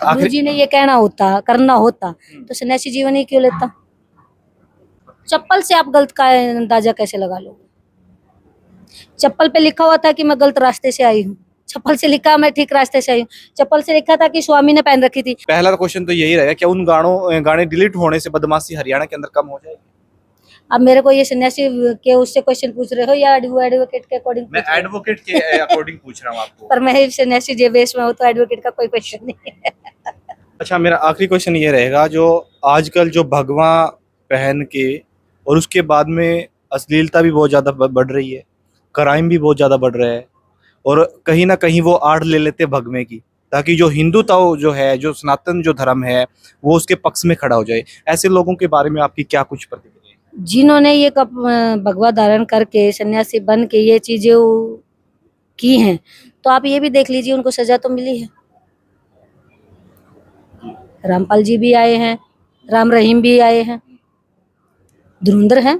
गुरु जी ने ये कहना होता, करना होता तो सन्यासी जीवन ही क्यों लेता? चप्पल से आप गलत का अंदाजा कैसे लगा लोगे? चप्पल पे लिखा हुआ था कि मैं गलत रास्ते से आई हूँ, चप्पल से लिखा मैं ठीक रास्ते से आई हूँ, चप्पल से लिखा था कि स्वामी ने पहन रखी थी। पहला क्वेश्चन तो यही रहेगा, क्या उन गाने डिलीट होने से बदमाशी हरियाणा के अंदर कम हो जाएगी? अब मेरे को ये सन्यासी के उससे क्वेश्चन पूछ रहे हो या एडवोकेट के अकॉर्डिंग? मैं एडवोकेट के अकॉर्डिंग पूछ रहा हूँ आपको। पर मैं सन्यासी जे बेस में हूँ तो एडवोकेट का कोई क्वेश्चन नहीं है। अच्छा, मेरा आखिरी क्वेश्चन ये रहेगा, जो आजकल जो भगवा पहन के और उसके बाद में अश्लीलता भी बहुत ज़्यादा बढ़ रही है, क्राइम भी बहुत ज़्यादा बढ़ रहा है, और कहीं ना कहीं वो आड़ ले लेते हैं भगवे की, ताकि जो हिंदुत्व जो है, जो सनातन जो धर्म है, वो उसके पक्ष में खड़ा हो जाए। ऐसे लोगों के बारे में आपकी क्या कुछ प्रतिक्रिया है? जिन्होंने ये भगवा धारण करके सन्यासी बन के ये चीजें की हैं, तो आप ये भी देख लीजिए उनको सजा तो मिली है। रामपाल जी भी आए हैं, राम रहीम भी आए हैं, धुरंधर हैं,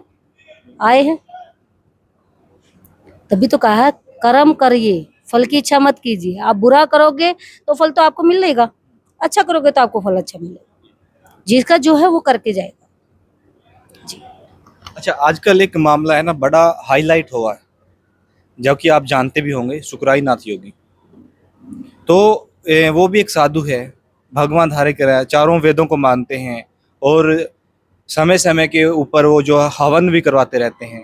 आए हैं। तभी तो कहा है कर्म करिए, फल की इच्छा मत कीजिए। आप बुरा करोगे तो फल तो आपको मिलेगा, अच्छा करोगे तो आपको फल अच्छा मिलेगा। जिसका जो है वो करके जाएगा जी। अच्छा, आजकल एक मामला है ना, बड़ा हाईलाइट हुआ है, जबकि आप जानते भी होंगे, सुकराई नाथ योगी। तो वो भी एक साधु है, भगवान धारे कर चारों वेदों को मानते हैं, और समय समय के ऊपर वो जो हवन भी करवाते रहते हैं,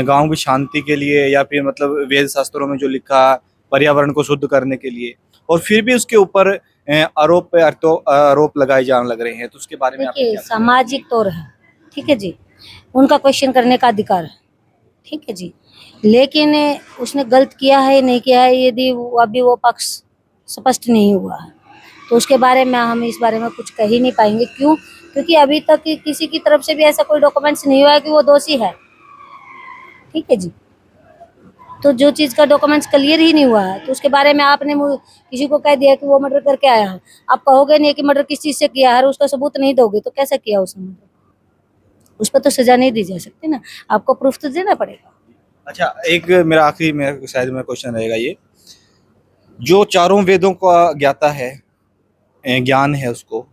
गांव की शांति के लिए, या फिर मतलब वेद शास्त्रों में जो लिखा, पर्यावरण को शुद्ध करने के लिए। और फिर भी उसके ऊपर आरोप पे आरोप लगाए जाने लग रहे हैं, तो उसके बारे में आपकी देखिए क्या? सामाजिक तौर है, ठीक है जी, उनका क्वेश्चन करने का अधिकार है, ठीक है जी। लेकिन उसने गलत किया है नहीं किया है, यदि अभी वो पक्ष स्पष्ट नहीं हुआ है तो उसके बारे में हम इस बारे में कुछ कह ही नहीं पाएंगे। क्यों? क्योंकि अभी तक किसी की तरफ से भी ऐसा कोई डॉक्यूमेंट्स नहीं हुआ है कि वो दोषी है, ठीक है जी। तो जो चीज का डॉक्यूमेंट्स क्लियर ही नहीं हुआ है तो उसके बारे में आपने किसी को कह दिया कि वो मर्डर करके आया है, आप कहोगे नहीं कि मर्डर किस चीज से किया है, उसका सबूत नहीं दोगे तो कैसे किया उसने मर्डर? उस पर तो सजा नहीं दी जा सकती ना, आपको प्रूफ तो देना पड़ेगा। अच्छा, एक मेरा आखिरी मेरा शायद मेरा क्वेश्चन रहेगा ये, जो चारों वेदों का ज्ञाता है, ज्ञान है उसको,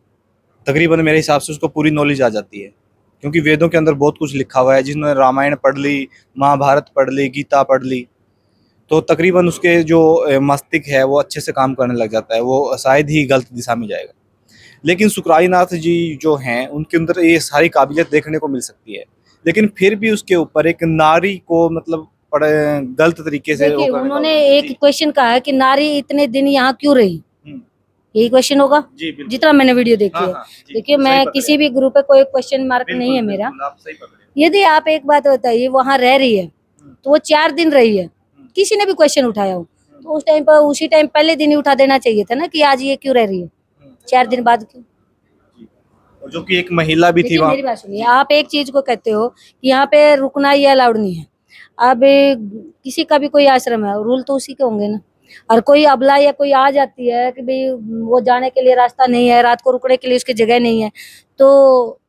तकरीबन मेरे हिसाब से उसको पूरी नॉलेज आ जाती है, क्योंकि वेदों के अंदर बहुत कुछ लिखा हुआ है। जिसने रामायण पढ़ ली, महाभारत पढ़ ली, गीता पढ़ ली, तो तकरीबन उसके जो मस्तिष्क है वो अच्छे से काम करने लग जाता है, वो शायद ही गलत दिशा में जाएगा। लेकिन सुकराईनाथ जी जो हैं, उनके अंदर ये सारी काबिलियत देखने को मिल सकती है, लेकिन फिर भी उसके ऊपर एक नारी को मतलब बड़े गलत तरीके से देखिए वो करने का। उन्होंने एक जी। क्वेश्चन कहा है कि नारी इतने दिन यहाँ क्यों रही, हम्म, यही क्वेश्चन होगा जी बिल्कुल। जितना मैंने वीडियो देखी हाँ है। हाँ जी, देखिए सही मैं पकड़े किसी आप। भी ग्रुप पे कोई क्वेश्चन मार्क नहीं है बिल्कुल मेरा। बिल्कुल, आप सही पकड़े। यदि आप एक बात बताइए वहां रह रही है तो वो 4 दिन रही है, किसी ने भी क्वेश्चन उठाया हो तो उस टाइम पर उसी टाइम पहले दिन ही उठा देना चाहिए था ना कि आज ये क्यों रह रही है, 4 दिन बाद क्यों? और जो कि एक महिला भी थी देखिए वहाँ। मेरी बात सुनिए, आप एक चीज को कहते हो कि यहाँ पे रुकना ये अलाउड नहीं है। अब किसी का भी कोई आश्रम है, रूल तो उसी के होंगे ना। और कोई अबला या कोई आ जाती है कि भाई वो जाने के लिए रास्ता नहीं है, रात को रुकने के लिए उसकी जगह नहीं है, तो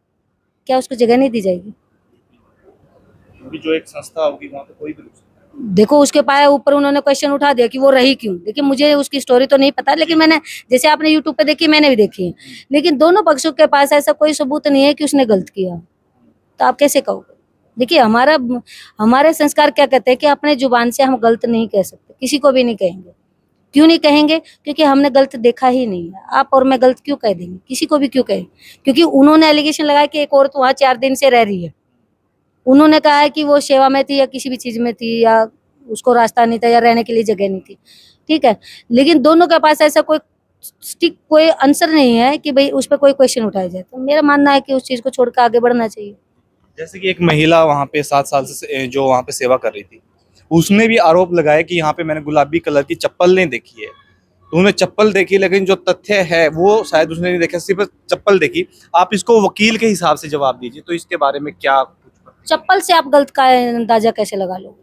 क्या उसको जगह नहीं दी जाएगी? क्योंकि जो एक संस्था होगी वहाँ पे कोई भी रुक सकता देखो उसके पाए ऊपर उन्होंने क्वेश्चन उठा दिया कि वो रही क्यों। देखिए मुझे उसकी स्टोरी तो नहीं पता, लेकिन मैंने जैसे आपने यूट्यूब पे देखी मैंने भी देखी है, लेकिन दोनों पक्षों के पास ऐसा कोई सबूत नहीं है कि उसने गलत किया, तो आप कैसे कहोगे? देखिए हमारे संस्कार क्या कहते हैं कि अपने जुबान से हम गलत नहीं कह सकते, किसी को भी नहीं कहेंगे। क्यों नहीं कहेंगे? क्योंकि हमने गलत देखा ही नहीं है। आप और मैं गलत क्यों कह देंगे, किसी को भी क्यों कहें? क्योंकि उन्होंने एलिगेशन लगाया कि एक औरत वहां 4 दिन से रह रही है, उन्होंने कहा है कि वो सेवा में थी या किसी भी चीज में थी, या उसको रास्ता नहीं था या रहने के लिए जगह नहीं थी, ठीक है। लेकिन दोनों के पास ऐसा कोई स्टिक कोई आंसर नहीं है कि भाई उस पर कोई क्वेश्चन उठाया जाए। तो मेरा मानना है कि उस चीज को छोड़कर आगे बढ़ना चाहिए। है। जैसे कि एक महिला वहाँ पे 7 साल से जो वहाँ पे सेवा कर रही थी, उसने भी आरोप लगाया कि यहाँ पे मैंने गुलाबी कलर की चप्पल नहीं देखी है। तो उन्होंने चप्पल देखी, लेकिन जो तथ्य है वो शायद उसने नहीं देखा, सिर्फ चप्पल देखी। आप इसको वकील के हिसाब से जवाब दीजिए, तो इसके बारे में क्या कुछ? चप्पल से आप गलत का अंदाजा कैसे लगा लोगे?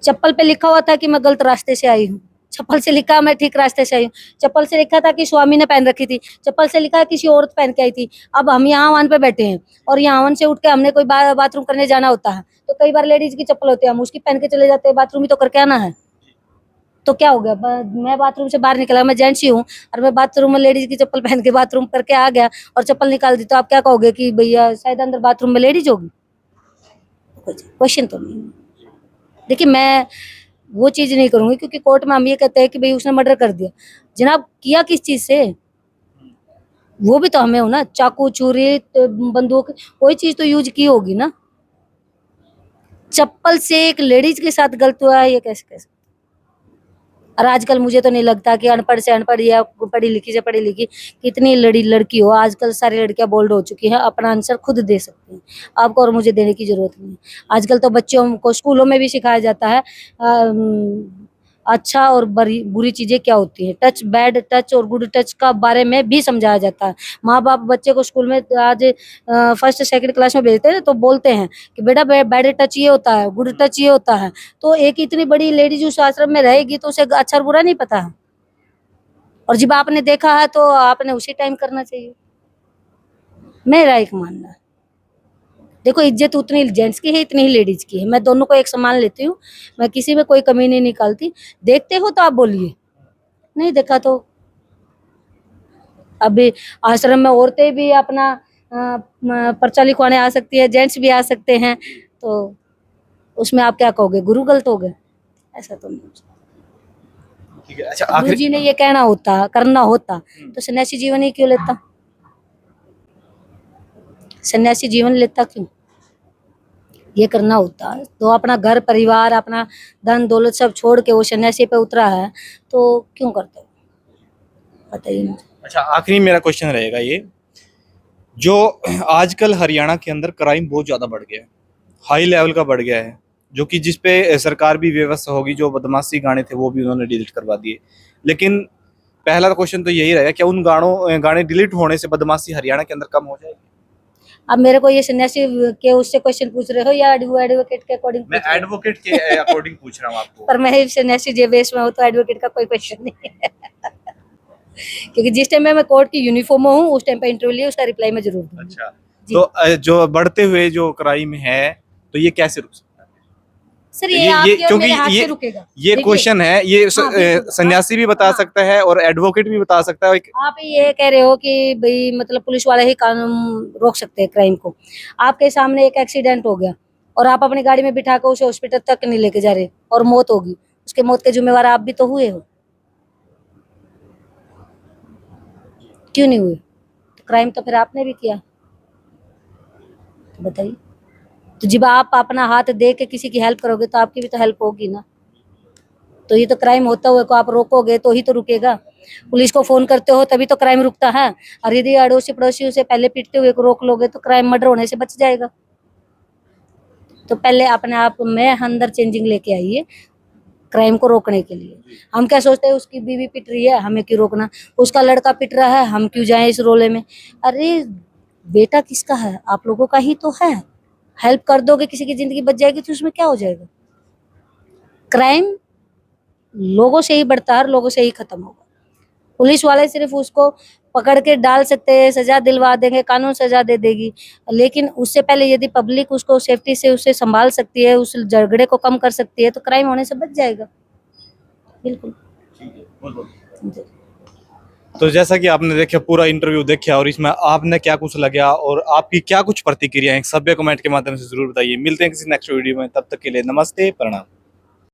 चप्पल पे लिखा हुआ था कि मैं गलत रास्ते से आई हूँ, चप्पल से लिखा मैं ठीक रास्ते से आई हूँ, चप्पल से लिखा था कि स्वामी ने पहन रखी थी, चप्पल से लिखा किसी औरत पहन के आई थी। अब हम यहाँ वन पे बैठे हैं और यहाँ वन से उठ के हमने कोई बाथरूम करने जाना होता है तो कई बार लेडीज की चप्पल होती है, हम उसकी पहन के चले जाते हैं, बाथरूम ही तो करके आना है। तो क्या हो गया, मैं बाथरूम से बाहर निकला, मैं जेंट्स ही हूँ, और मैं बाथरूम में लेडीज की चप्पल पहन के बाथरूम करके आ गया और चप्पल निकाल दी, तो आप क्या कहोगे कि भैया शायद अंदर बाथरूम में लेडीज होगी? क्वेश्चन तो नहीं है। देखिए मैं वो चीज नहीं करूंगी, क्योंकि कोर्ट में हम ये कहते हैं कि भाई उसने मर्डर कर दिया, जनाब किया किस चीज से, वो भी तो हमें हो ना, चाकू छुरी बंदूक कोई चीज तो यूज की होगी ना। चप्पल से एक लेडीज के साथ गलत हुआ है, ये कैसे कैसे? और आजकल मुझे तो नहीं लगता कि अनपढ़ से अनपढ़ या पढ़ी लिखी से पढ़ी लिखी कितनी लड़की हो, आजकल सारी लड़कियां बोल्ड हो चुकी हैं, अपना आंसर खुद दे सकती हैं, आपको और मुझे देने की जरूरत नहीं है। आजकल तो बच्चों को स्कूलों में भी सिखाया जाता है अच्छा और बुरी चीजें क्या होती है, टच बैड टच और गुड टच का बारे में भी समझाया जाता है। माँ बाप बच्चे को स्कूल में आज फर्स्ट सेकंड क्लास में भेजते हैं तो बोलते हैं कि बेटा बैड टच ये होता है, गुड टच ये होता है। तो एक इतनी बड़ी लेडीज उस आश्रम में रहेगी तो उसे अच्छा और बुरा नहीं पता है, और जब आपने देखा है तो आपने उसी टाइम करना चाहिए, मेरा एक मानना है। देखो इज्जत उतनी जेंट्स की है इतनी ही लेडीज की है, मैं दोनों को एक समान लेती हूँ, मैं किसी में कोई कमी नहीं निकालती। देखते हो तो आप बोलिए, नहीं देखा तो अभी आश्रम में औरतें भी अपना पर्चा लिखवाने आ सकती है, जेंट्स भी आ सकते हैं, तो उसमें आप क्या कहोगे, गुरु गलत हो गए? ऐसा तो नहीं। ठीक है। अच्छा गुरु आखिरी जी ने ये कहना होता करना होता तो सन्यासी जीवन ही क्यों लेता, सन्यासी जीवन लेता क्यों? ये करना होता तो अपना घर परिवार अपना धन दौलत सब छोड़ के वो सन्यासी पे उतरा है, तो क्यों करते हो, बताइए मुझे। अच्छा आखिरी मेरा क्वेश्चन रहेगा ये, जो आजकल हरियाणा के अंदर क्राइम बहुत ज्यादा बढ़ गया है, हाई लेवल का बढ़ गया है, जो कि जिस पे सरकार भी व्यवस्था होगी, जो बदमाशी गाने थे वो भी उन्होंने डिलीट करवा दिए। लेकिन पहला क्वेश्चन तो यही रहेगा, क्या उन गाने डिलीट होने से बदमाशी हरियाणा के अंदर कम हो जाएगी? अब मेरे को ये सन्यासी के उससे क्वेश्चन पूछ रहे हो या एडवोकेट के अकॉर्डिंग मैं पूछ रहे हो? एडवोकेट के अकॉर्डिंग पूछ रहा हूँ आपको। पर मैं सन्यासी जे बेस में हूँ तो एडवोकेट का कोई क्वेश्चन नहीं है क्योंकि जिस टाइम मैं कोर्ट की यूनिफॉर्म में हूँ उस टाइम पे इंटरव्यू लिया, उसका रिप्लाई मैं जरूर दूंगी। अच्छा जी। तो जो बढ़ते हुए जो क्राइम है तो ये कैसे रुक सकता है? सर ये आपके और क्योंकि मेरे हाथ से रुकेगा। ये देखिए, क्वेश्चन है, ये हाँ बिल्कुल सन्यासी भी बता हाँ, सकता है और एडवोकेट भी बता सकता है। आप ये कह रहे हो कि भाई मतलब पुलिस वाले ही कानून रोक सकते हैं क्राइम को। आपके सामने एक एक्सीडेंट हो गया और आप अपनी गाड़ी में बिठा कर उसे हॉस्पिटल तक नहीं लेके जा रहे और मौत होगी, उसके मौत के जिम्मेवार आप भी तो हुए हो, क्यों नहीं हुए? तो क्राइम तो फिर आपने भी किया, तो बताइए। तो जब आप अपना हाथ दे के किसी की हेल्प करोगे तो आपकी भी तो हेल्प होगी ना। तो ये तो क्राइम होता हुए को आप रोकोगे तो ही तो रुकेगा। पुलिस को फोन करते हो तभी तो क्राइम रुकता है, और यदि अड़ोसी पड़ोसी उसे पहले पीटते हुए को रोक लोगे तो क्राइम मर्डर होने से बच जाएगा। तो पहले अपने आप में अंदर चेंजिंग लेके आइए क्राइम को रोकने के लिए। हम क्या सोचते हैं उसकी बीवी पिट रही है हमें क्यों रोकना, उसका लड़का पिट रहा है हम क्यों जाएं इस रोले में? अरे बेटा किसका है, आप लोगों का ही तो है। हेल्प कर दोगे किसी की जिंदगी बच जाएगी तो उसमें क्या हो जाएगा? क्राइम लोगों से ही बढ़ता है और लोगों से ही खत्म होगा। पुलिस वाले सिर्फ उसको पकड़ के डाल सकते हैं, सजा दिलवा देंगे, कानून सजा दे देगी, लेकिन उससे पहले यदि पब्लिक उसको सेफ्टी से उसे संभाल सकती है, उस झगड़े को कम कर सकती है, तो क्राइम होने से बच जाएगा। बिल्कुल। जी। तो जैसा कि आपने देखा पूरा इंटरव्यू देखा और इसमें आपने क्या कुछ लगा और आपकी क्या कुछ प्रतिक्रिया है, सभ्य कमेंट के माध्यम से जरूर बताइए। मिलते हैं किसी नेक्स्ट वीडियो में, तब तक के लिए नमस्ते प्रणाम।